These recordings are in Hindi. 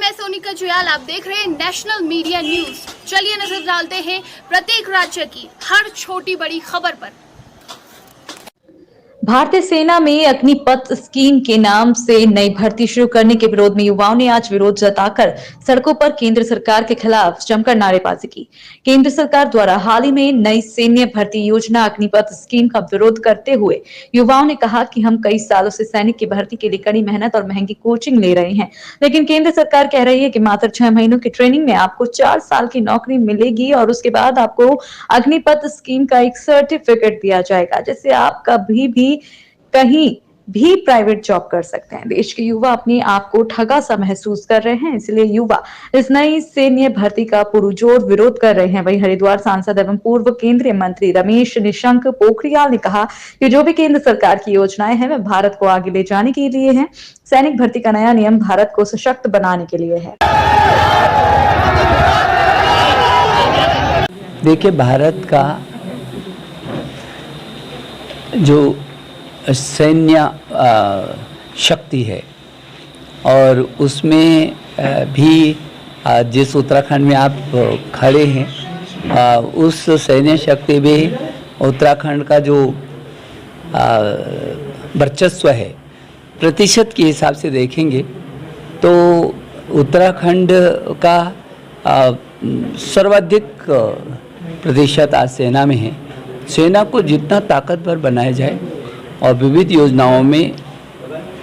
मैं सोनिका जुयाल, आप देख रहे हैं नेशनल मीडिया न्यूज। चलिए नजर डालते हैं प्रत्येक राज्य की हर छोटी बड़ी खबर पर। भारतीय सेना में अग्निपथ स्कीम के नाम से नई भर्ती शुरू करने के विरोध में युवाओं ने आज विरोध जताकर सड़कों पर केंद्र सरकार के खिलाफ जमकर नारेबाजी की। केंद्र सरकार द्वारा हाल ही में नई सैन्य भर्ती योजना अग्निपथ स्कीम का विरोध करते हुए युवाओं ने कहा कि हम कई सालों से सैनिक की भर्ती के लिए कड़ी मेहनत और महंगी कोचिंग ले रहे हैं, लेकिन केंद्र सरकार कह रही है कि मात्र 6 महीनों की ट्रेनिंग में आपको 4 साल की नौकरी मिलेगी और उसके बाद आपको अग्निपथ स्कीम का एक सर्टिफिकेट दिया जाएगा, जिससे आप कहीं भी प्राइवेट जॉब कर सकते हैं। देश के युवा अपने आप को ठगा सा महसूस कर रहे हैं, इसलिए युवा इस नई सैन्य भर्ती का पुरजोर विरोध कर रहे हैं। वहीं हरिद्वार सांसद एवं पूर्व केंद्रीय मंत्री रमेश निशंक पोखरियाल ने कहा कि जो भी केंद्र सरकार की योजनाएं हैं वे भारत को आगे ले जाने के लिए हैं। सैनिक भर्ती का नया नियम भारत को सशक्त बनाने के लिए है। देखिए, भारत का जो सैन्य शक्ति है और उसमें भी जिस उत्तराखंड में आप खड़े हैं उस सैन्य शक्ति में उत्तराखंड का जो वर्चस्व है, प्रतिशत के हिसाब से देखेंगे तो उत्तराखंड का सर्वाधिक प्रतिशत आज सेना में है। सेना को जितना ताकतवर बनाया जाए और विविध योजनाओं में,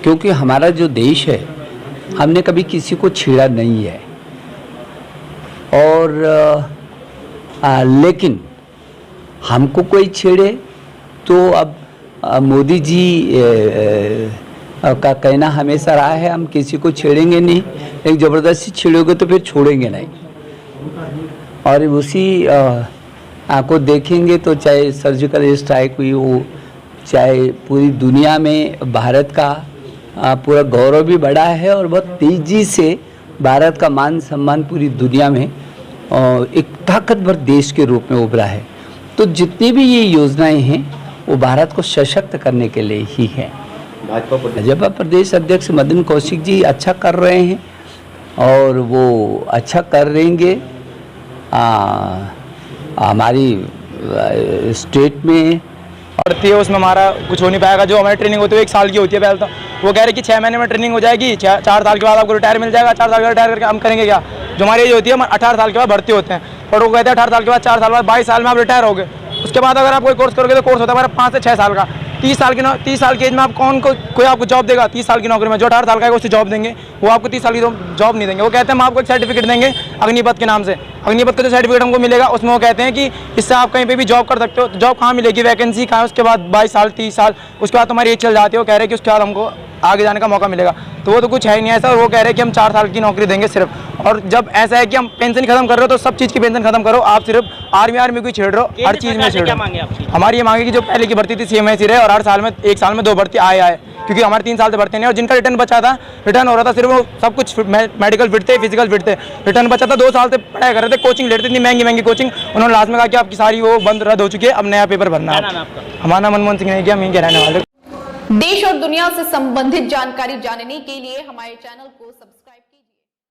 क्योंकि हमारा जो देश है हमने कभी किसी को छेड़ा नहीं है और लेकिन हमको कोई छेड़े तो अब मोदी जी का कहना हमेशा रहा है हम किसी को छेड़ेंगे नहीं, एक ज़बरदस्ती छेड़ोगे तो फिर छोड़ेंगे नहीं। और उसी को देखेंगे तो चाहे सर्जिकल स्ट्राइक हुई हो, चाहे पूरी दुनिया में भारत का पूरा गौरव भी बढ़ा है और बहुत तेज़ी से भारत का मान सम्मान पूरी दुनिया में एक ताकतवर देश के रूप में उभरा है। तो जितनी भी ये योजनाएं हैं वो भारत को सशक्त करने के लिए ही हैं। भाजपा प्रदेश अध्यक्ष मदन कौशिक जी अच्छा कर रहे हैं और वो अच्छा कर रहेंगे। हमारी स्टेट में पड़ती है उसमें हमारा कुछ हो नहीं पाएगा। जो हमारी ट्रेनिंग होती है 1 साल की होती है पहले, तो वो कह रहे कि 6 महीने में ट्रेनिंग हो जाएगी, 4 साल के बाद आपको रिटायर मिल जाएगा। 4 साल के रिटायर करके हम करेंगे क्या? जो हमारी एज होती है हम 18 साल के बाद भर्ती होते हैं, पर वो कहते हैं 18 साल के बाद 4 साल बाद 22 साल में आप रिटायर हो गए। उसके बाद अगर आप कोई कोर्स करोगे तो कोर्स होता है हमारा 5 से 6 साल का। 30 साल की एज में आप कोई आपको जॉब देगा? 30 साल की नौकरी में जो 18 साल का है उसे जॉब देंगे, वो आपको 30 साल की जॉब नहीं देंगे। वो कहते हैं हम आपको एक सर्टिफिकेट देंगे अग्निपथ के नाम से। अग्निपथ का जो सर्टिफिकेट हमको मिलेगा उसमें वो कहते हैं कि इससे आप कहीं पे भी जॉब कर सकते हो। जॉब कहाँ मिलेगी? वैकेंसी कहाँ है? उसके बाद 22 साल 30 साल उसके बाद तुम्हारी एज चल जाती है। वो कह रहे हैं कि उसके बाद हमको आगे जाने का मौका मिलेगा, तो वो तो कुछ है ही नहीं ऐसा। और वो कह रहे हैं कि हम 4 साल की नौकरी देंगे सिर्फ। और जब ऐसा है कि हम पेंशन खत्म कर रहे हो तो सब चीज़ की पेंशन खत्म करो, आप सिर्फ आर्मी को छेड़ रहे हो, हर चीज़ में छेड़ रहे हो। हमारी ये मांगे कि जो पहले की भर्ती थी सेम ऐसी रहे और हर साल में 1 साल में 2 भर्ती आए, क्योंकि हमारे 3 साल से भर्ती नहीं। और जिनका रिटर्न बचा था, रिटर्न हो रहा था, सिर्फ वो सब कुछ मेडिकल फिट थे, फिजिकल फिट थे, रिटर्न बचा था। 2 साल से पढ़ाई कर रहे थे, कोचिंग लेते थे, इतनी महंगी कोचिंग। उन्होंने लास्ट में कहा कि आपकी सारी वो बंद रद्द हो चुकी है, अब नया पेपर भरना है। हमारा नाम मनमोहन सिंह नहीं किया, हम यहीं के रहने वाले। देश और दुनिया से संबंधित जानकारी जानने के लिए हमारे चैनल को